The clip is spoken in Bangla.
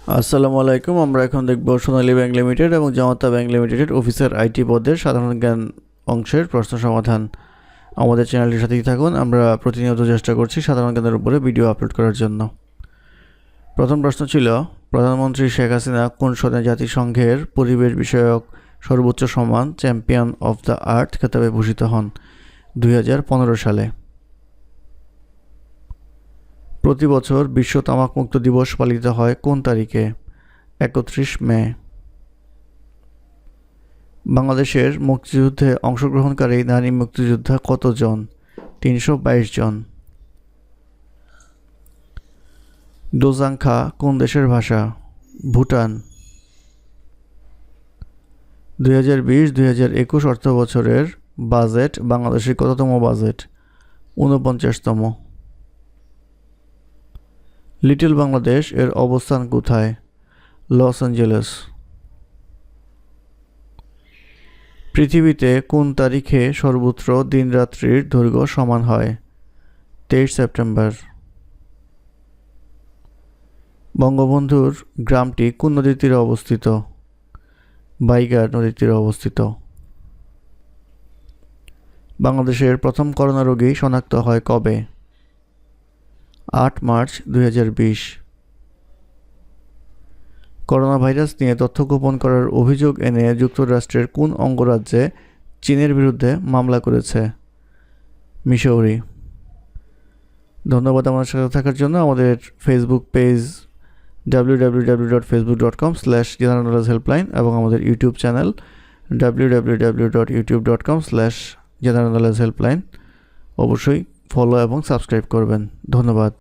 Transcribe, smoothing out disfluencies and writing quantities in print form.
আসসালামু আলাইকুম। আমরা এখন দেখব সোনালী ব্যাংক লিমিটেড এবং জনতা ব্যাংক লিমিটেডের অফিসার আইটি পদের সাধারণ জ্ঞান অংশের প্রশ্ন সমাধান। আমাদের চ্যানেলটির সাথেই থাকুন। আমরা প্রতিনিয়ত চেষ্টা করছি সাধারণ জ্ঞানের উপরে ভিডিও আপলোড করার জন্য। প্রথম প্রশ্ন ছিল, প্রধানমন্ত্রী শেখ হাসিনা কোন সনে জাতিসংঘের পরিবেশ বিষয়ক সর্বোচ্চ সম্মান চ্যাম্পিয়ন অফ দ্য আর্থ খেতাবে ভূষিত হন? 2015 সালে। প্রতি বছর বিশ্ব তামাকমুক্ত দিবস পালিত হয় কোন তারিখে? 31 মে। বাংলাদেশের মুক্তিযুদ্ধে অংশগ্রহণকারী নারী মুক্তিযোদ্ধা কতজন? 322 জন। দোজাংখা কোন দেশের ভাষা? ভুটান। 2020-2021 অর্থবছরের বাজেট বাংলাদেশের কততম বাজেট? 49তম। লিটল বাংলাদেশ এর অবস্থান কোথায়? Los Angeles. পৃথিবীতে কোন তারিখে সর্বত্র দিনরাত্রির দৈর্ঘ্য সমান হয়? 23 সেপ্টেম্বর। বঙ্গবন্ধুর গ্রামটি কোন নদীর তীরে অবস্থিত? বাইগার নদীর তীরে অবস্থিত। বাংলাদেশের প্রথম করোনা রোগী শনাক্ত হয় কবে? 8 মার্চ 2020। করোনা ভাইরাস নিয়ে তথ্য গোপন করার অভিযোগ এনে যুক্তরাষ্ট্রের কোন অঙ্গরাজ্যে চীনের বিরুদ্ধে মামলা করেছে? মিসৌরি। ধন্যবাদ আমাদের সাথে থাকার জন্য। আমাদের ফেসবুক পেজ www.facebook.com/generalknowledge-helpline এবং আমাদের ইউটিউব চ্যানেল www.youtube.com/generalknowledge-helpline অবশ্যই ফলো এবং সাবস্ক্রাইব করবেন। ধন্যবাদ।